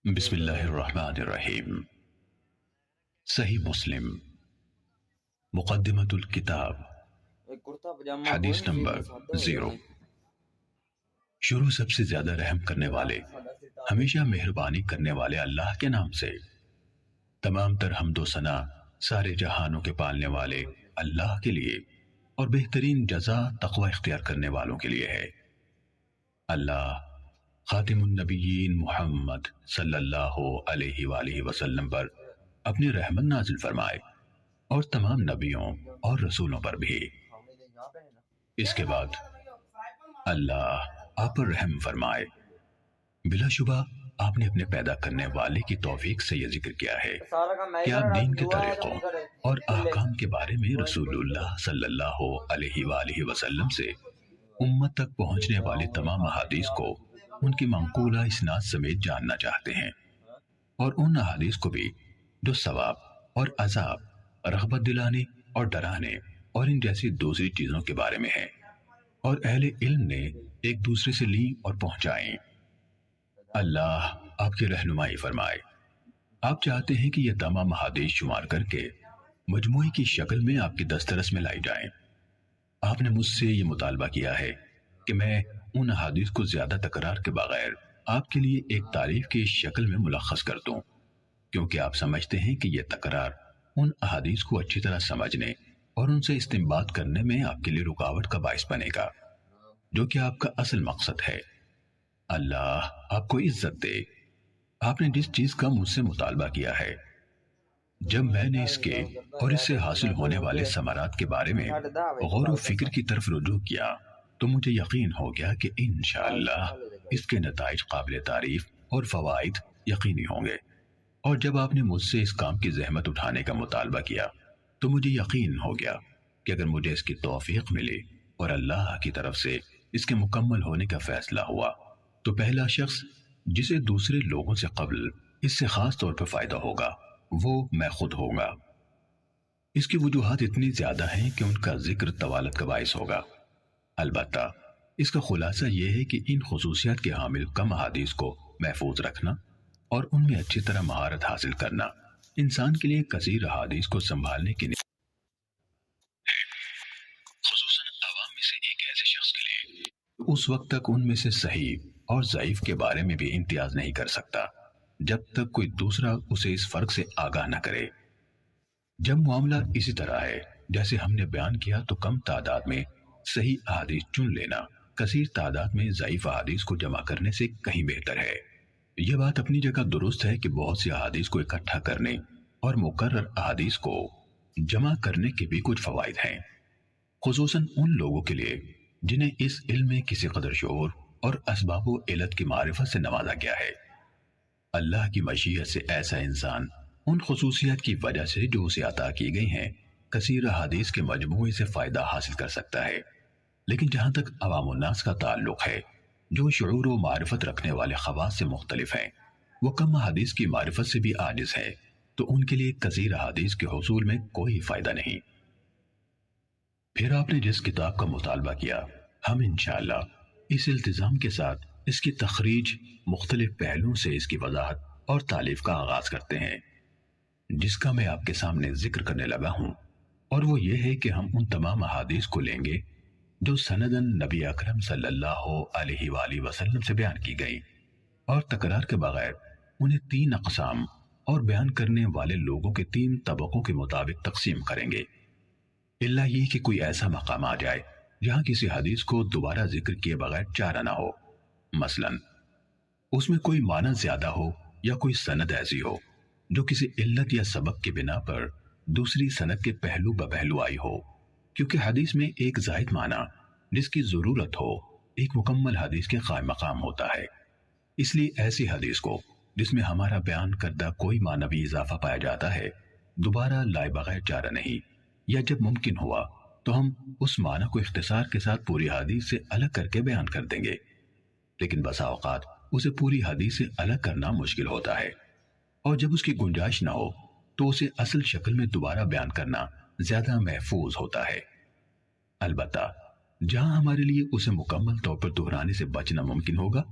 بسم اللہ الرحمن الرحیم۔ صحیح مسلم مقدمۃ الکتاب، حدیث نمبر 0۔ شروع سب سے زیادہ رحم کرنے والے، ہمیشہ مہربانی کرنے والے اللہ کے نام سے۔ تمام تر حمد و ثنا سارے جہانوں کے پالنے والے اللہ کے لیے اور بہترین جزا تقوی اختیار کرنے والوں کے لیے ہے۔ اللہ خاتم النبیین محمد صلی اللہ علیہ وآلہ وسلم پر اپنی رحمت نازل فرمائے اور تمام نبیوں اور رسولوں پر بھی۔ اس کے بعد اللہ آپ پر رحم فرمائے۔ بلا شبہ آپ نے اپنے پیدا کرنے والے کی توفیق سے یہ ذکر کیا ہے کہ آپ دین کے طریقوں اور احکام کے بارے میں رسول اللہ صلی اللہ علیہ وآلہ وسلم سے امت تک پہنچنے والی تمام احادیث کو ان کی منقولہ اسناد سمیت جاننا چاہتے ہیں، اور ان احادیث کو بھی جو ثواب اور عذاب، رغبت دلانے اور ڈرانے اور ان جیسی دوسری چیزوں کے بارے میں ہیں، اور اہل علم نے ایک دوسرے سے لی اور پہنچائیں۔ اللہ آپ کی رہنمائی فرمائے۔ آپ چاہتے ہیں کہ یہ تمام احادیث شمار کر کے مجموعی کی شکل میں آپ کی دسترس میں لائی جائیں۔ آپ نے مجھ سے یہ مطالبہ کیا ہے کہ میں ان احادیث کو زیادہ تکرار کے بغیر آپ کے لیے ایک تعریف کی شکل میں ملخص کر دوں، کیونکہ آپ سمجھتے ہیں کہ یہ تکرار ان احادیث کو اچھی طرح سمجھنے اور ان سے استنباط کرنے میں آپ کے لیے رکاوٹ کا باعث بنے گا، جو کہ آپ کا اصل مقصد ہے۔ اللہ آپ کو عزت دے۔ آپ نے جس چیز کا مجھ سے مطالبہ کیا ہے، جب میں نے اس کے اور اس سے حاصل ہونے والے ثمرات کے بارے میں غور و فکر کی طرف رجوع کیا تو مجھے یقین ہو گیا کہ انشاءاللہ اس کے نتائج قابل تعریف اور فوائد یقینی ہوں گے۔ اور جب آپ نے مجھ سے اس کام کی زحمت اٹھانے کا مطالبہ کیا تو مجھے یقین ہو گیا کہ اگر مجھے اس کی توفیق ملے اور اللہ کی طرف سے اس کے مکمل ہونے کا فیصلہ ہوا تو پہلا شخص جسے دوسرے لوگوں سے قبل اس سے خاص طور پر فائدہ ہوگا وہ میں خود ہوں گا۔ اس کی وجوہات اتنی زیادہ ہیں کہ ان کا ذکر طوالت کا باعث ہوگا۔ البتہ اس کا خلاصہ یہ ہے کہ ان خصوصیات کے حامل کم احادیث کو محفوظ رکھنا اور ان میں اچھی طرح مہارت حاصل کرنا انسان کے لیے کثیر احادیث کو سنبھالنے کی خصوصاً عوام میں سے ایک ایسے شخص کے لیے اس وقت تک ان میں سے صحیح اور ضعیف کے بارے میں بھی امتیاز نہیں کر سکتا جب تک کوئی دوسرا اسے اس فرق سے آگاہ نہ کرے۔ جب معاملہ اسی طرح ہے جیسے ہم نے بیان کیا تو کم تعداد میں صحیح احادیث چن لینا کثیر تعداد میں ضعیف احادیث کو جمع کرنے سے کہیں بہتر ہے۔ یہ بات اپنی جگہ درست ہے کہ بہت سی احادیث کو اکٹھا کرنے اور مقرر احادیث کو جمع کرنے کے بھی کچھ فوائد ہیں، خصوصاً ان لوگوں کے لیے جنہیں اس علم میں کسی قدر شعور اور اسباب و علت کی معرفت سے نوازا گیا ہے۔ اللہ کی مشیت سے ایسا انسان ان خصوصیات کی وجہ سے جو اسے عطا کی گئی ہیں کثیر احادیث کے مجموعے سے فائدہ حاصل کر سکتا ہے۔ لیکن جہاں تک عوام الناس کا تعلق ہے جو شعور و معرفت رکھنے والے خواص سے مختلف ہیں، وہ کم احادیث کی معرفت سے بھی عاجز ہے، تو ان کے لیے کثیر احادیث کے حصول میں کوئی فائدہ نہیں۔ پھر آپ نے جس کتاب کا مطالبہ کیا ہم انشاءاللہ اس التزام کے ساتھ اس کی تخریج مختلف پہلوؤں سے اس کی وضاحت اور تالیف کا آغاز کرتے ہیں، جس کا میں آپ کے سامنے ذکر کرنے لگا ہوں، اور وہ یہ ہے کہ ہم ان تمام احادیث کو لیں گے جو سنداً نبی اکرم صلی اللہ علیہ وآلہ وسلم سے بیان کی گئی، اور تکرار کے بغیر انہیں 3 اقسام اور بیان کرنے والے لوگوں کے 3 طبقوں کے مطابق تقسیم کریں گے، الا یہ کہ کوئی ایسا مقام آ جائے جہاں کسی حدیث کو دوبارہ ذکر کیے بغیر چارہ نہ ہو، مثلا اس میں کوئی معنی زیادہ ہو یا کوئی سند ایسی ہو جو کسی علت یا سبب کے بنا پر دوسری سند کے پہلو بپہلو آئی ہو، کیونکہ حدیث میں ایک زائد معنی جس کی ضرورت ہو ایک مکمل حدیث کے قائم مقام ہوتا ہے۔ اس لیے ایسی حدیث کو جس میں ہمارا بیان کردہ کوئی معنوی اضافہ پایا جاتا ہے دوبارہ لائے بغیر چارہ نہیں، یا جب ممکن ہوا تو ہم اس معنی کو اختصار کے ساتھ پوری حدیث سے الگ کر کے بیان کر دیں گے، لیکن بسا اوقات اسے پوری حدیث سے الگ کرنا مشکل ہوتا ہے، اور جب اس کی گنجائش نہ ہو تو اسے اصل شکل میں دوبارہ بیان کرنا زیادہ محفوظ ہوتا ہے۔ البتہ جہاں ہمارے لیے اسے مکمل طور پر دہرانے سے بچنا ممکن ہوگا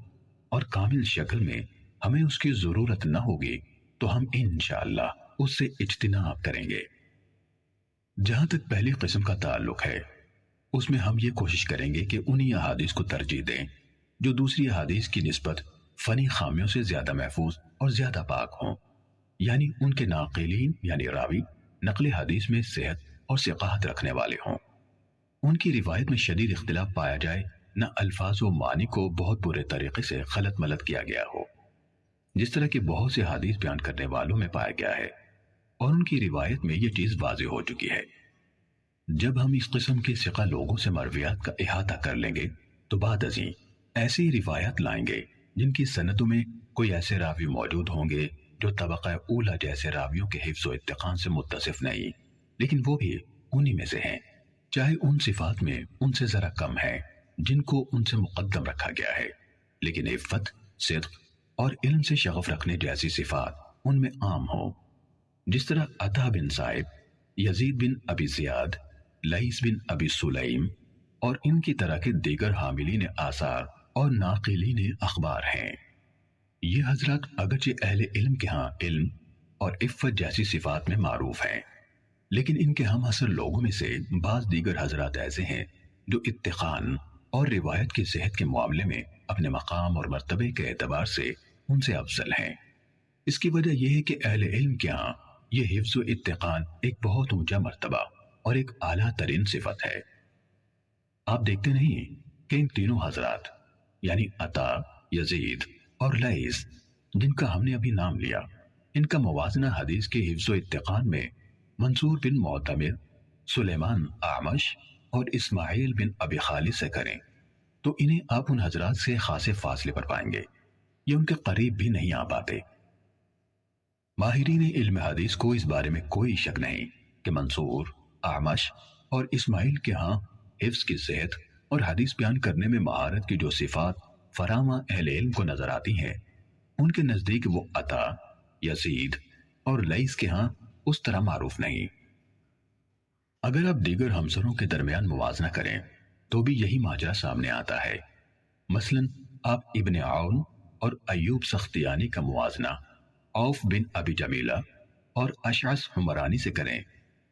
اور کامل شکل میں ہمیں اس کی ضرورت نہ ہوگی تو ہم انشاءاللہ اس سے اجتناب کریں گے۔ جہاں تک پہلی قسم کا تعلق ہے، اس میں ہم یہ کوشش کریں گے کہ انہی احادیث کو ترجیح دیں جو دوسری احادیث کی نسبت فنی خامیوں سے زیادہ محفوظ اور زیادہ پاک ہوں، یعنی ان کے ناقلین یعنی راوی نقل حدیث میں صحت اور ثقاہت رکھنے والے ہوں، ان کی روایت میں شدید اختلاف پایا جائے، نہ الفاظ و معنی کو بہت برے طریقے سے غلط ملت کیا گیا ہو، جس طرح کہ بہت سے حدیث بیان کرنے والوں میں پایا گیا ہے، اور ان کی روایت میں یہ چیز واضح ہو چکی ہے۔ جب ہم اس قسم کے ثقہ لوگوں سے مرویات کا احاطہ کر لیں گے تو بعد ازیں ایسی روایت لائیں گے جن کی سندوں میں کوئی ایسے راوی موجود ہوں گے جو طبقہ اولا جیسے راویوں کے حفظ و اتقان سے متصف نہیں، لیکن وہ بھی انہی میں سے ہیں، چاہے ان صفات میں ان سے ذرا کم ہے جن کو ان سے مقدم رکھا گیا ہے، لیکن عفت، صدق اور علم سے شغف رکھنے جیسی صفات ان میں عام ہوں، جس طرح عطا بن صائب، یزید بن ابی زیاد، لیث بن ابی سلیم اور ان کی طرح کے دیگر حاملین آثار اور ناقلین اخبار ہیں۔ یہ حضرات اگرچہ اہل علم کے ہاں علم اور عفت جیسی صفات میں معروف ہیں، لیکن ان کے ہم عصر لوگوں میں سے بعض دیگر حضرات ایسے ہیں جو اتقان اور روایت کی صحت کے معاملے میں اپنے مقام اور مرتبے کے اعتبار سے ان سے افضل ہیں۔ اس کی وجہ یہ ہے کہ اہل علم کے ہاں یہ حفظ و اتقان ایک بہت اونچا مرتبہ اور ایک اعلیٰ ترین صفت ہے۔ آپ دیکھتے نہیں کہ ان تینوں حضرات یعنی عطا، یزید اور لیث جن کا ہم نے ابھی نام لیا، ان کا موازنہ حدیث کے حفظ و اتقان میں منصور بن معتمر، سلیمان اعمش اور اسماعیل بن ابی خالد سے کریں تو انہیں آپ ان حضرات سے خاصے فاصلے پر پائیں گے، یہ ان کے قریب بھی نہیں آ پاتے۔ ماہرین علم حدیث کو اس بارے میں کوئی شک نہیں کہ منصور، اعمش اور اسماعیل کے ہاں حفظ کی صحت اور حدیث بیان کرنے میں مہارت کی جو صفات فراوان اہل علم کو نظر آتی ہیں، ان کے نزدیک وہ عطا، یزید اور لیث کے ہاں اس طرح معروف نہیں۔ اگر آپ دیگر ہمسروں کے درمیان موازنہ کریں تو بھی یہی ماجرا سامنے آتا ہے۔ مثلا آپ ابن عون اور ایوب سختیانی کا موازنہ عوف بن ابی جمیلہ اور اشعث حمرانی سے کریں،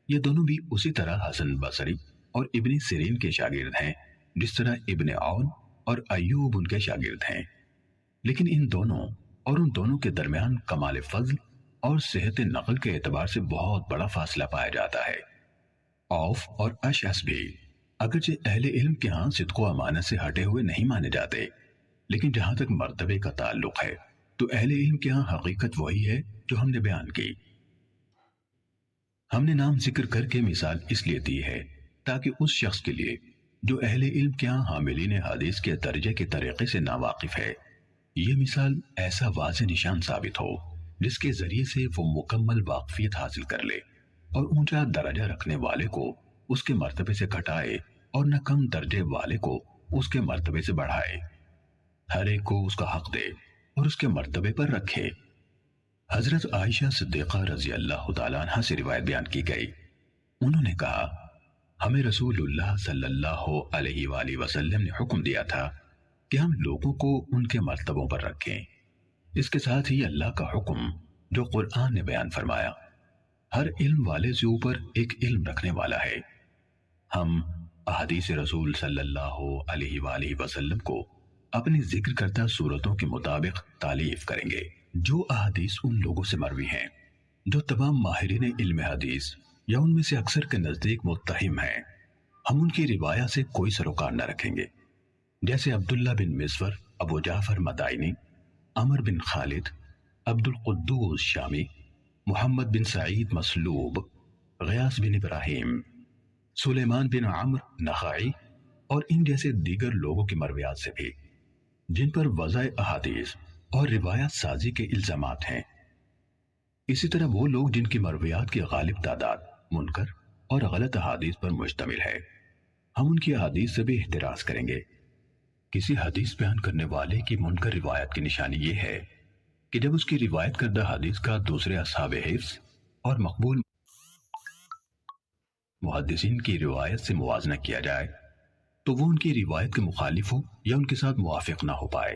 یہ دونوں بھی اسی طرح حسن بصری اور ابن سیرین کے شاگرد ہیں جس طرح ابن عون اور ایوب ان کے شاگرد ہیں، لیکن ان دونوں کے درمیان کمال فضل اور صحت نقل کے اعتبار سے بہت بڑا فاصلہ پایا جاتا ہے۔ عوف اور اشعث بھی اگرچہ اہل علم کے ہاں صدق و امانت سے ہٹے ہوئے نہیں مانے جاتے، لیکن جہاں تک مرتبے کا تعلق ہے تو اہل علم کے ہاں حقیقت وہی ہے جو ہم نے بیان کی۔ ہم نے نام ذکر کر کے مثال اس لیے دی ہے تاکہ اس شخص کے لیے جو اہل علم کے ہاں حاملین حدیث کے درجے کے طریقے سے ناواقف ہے، یہ مثال ایسا واضح نشان ثابت ہو جس کے ذریعے سے وہ مکمل واقفیت حاصل کر لے اور اونچا درجہ رکھنے والے کو اس کے مرتبے سے گھٹائے اور نہ کم درجے والے کو اس کے مرتبے سے بڑھائے، ہر ایک کو اس کا حق دے اور اس کے مرتبے پر رکھے۔ حضرت عائشہ صدیقہ رضی اللہ تعالیٰ عنہ سے روایت بیان کی گئی، انہوں نے کہا ہمیں رسول اللہ صلی اللہ علیہ وآلہ وسلم نے حکم دیا تھا کہ ہم لوگوں کو ان کے مرتبوں پر رکھیں۔ اس کے ساتھ ہی اللہ کا حکم جو قرآن نے بیان فرمایا، ہر علم والے سے اوپر ایک علم رکھنے والا ہے۔ ہم احادیث رسول صلی اللہ علیہ وآلہ وسلم کو اپنی ذکر کردہ صورتوں کے مطابق تالیف کریں گے۔ جو احادیث ان لوگوں سے مروی ہیں جو تمام ماہرین علم حدیث یا ان میں سے اکثر کے نزدیک متہم ہیں، ہم ان کی روایت سے کوئی سروکار نہ رکھیں گے، جیسے عبداللہ بن مسور ابو جعفر مدائنی، عمر بن خالد، عبد القدوس شامی، محمد بن سعید مسلوب، غیاث بن ابراہیم، سلیمان بن عمرو نخعی اور ان جیسے دیگر لوگوں کی مرویات سے بھی جن پر وضع احادیث اور روایات سازی کے الزامات ہیں۔ اسی طرح وہ لوگ جن کی مرویات کی غالب تعداد منکر اور غلط احادیث پر مشتمل ہے، ہم ان کی احادیث سے بھی احتراز کریں گے۔ کسی حدیث بیان کرنے والے کی منکر روایت کی نشانی یہ ہے کہ جب اس کی روایت کردہ حدیث کا دوسرے اصحاب حفظ اور مقبول محدثین کی روایت سے موازنہ کیا جائے تو وہ ان کی روایت کے مخالف ہو یا ان کے ساتھ موافق نہ ہو پائے۔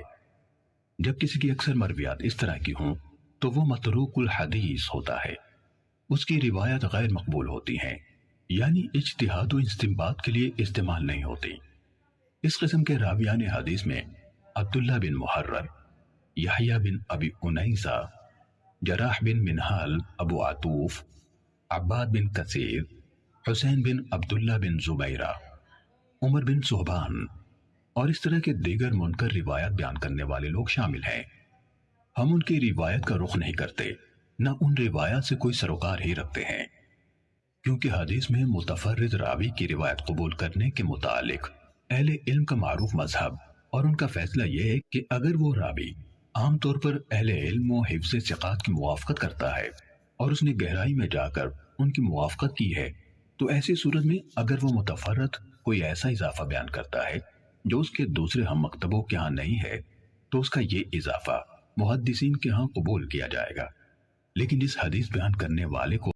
جب کسی کی اکثر مرویات اس طرح کی ہوں تو وہ متروک الحدیث ہوتا ہے، اس کی روایت غیر مقبول ہوتی ہیں، یعنی اجتہاد و استنباط کے لیے استعمال نہیں ہوتی۔ اس قسم کے راویان حدیث میں عبداللہ بن محرر، یحییٰ بن ابی انیسہ، جراح بن منہال ابو عطوف، عباد بن کثیر، حسین بن عبداللہ بن زبیرہ، عمر بن صہبان اور اس طرح کے دیگر منکر روایت بیان کرنے والے لوگ شامل ہیں۔ ہم ان کی روایت کا رخ نہیں کرتے، نہ ان روایات سے کوئی سروکار ہی رکھتے ہیں، کیونکہ حدیث میں متفرد راوی کی روایت قبول کرنے کے متعلق اہل علم کا معروف مذہب اور ان کا فیصلہ یہ ہے کہ اگر وہ راوی عام طور پر اہل علم و حفظ ثقات کی موافقت کرتا ہے اور اس نے گہرائی میں جا کر ان کی موافقت کی ہے تو ایسی صورت میں اگر وہ متفرد کوئی ایسا اضافہ بیان کرتا ہے جو اس کے دوسرے ہم مکتبوں کے ہاں نہیں ہے تو اس کا یہ اضافہ محدثین کے ہاں قبول کیا جائے گا، لیکن اس حدیث بیان کرنے والے کو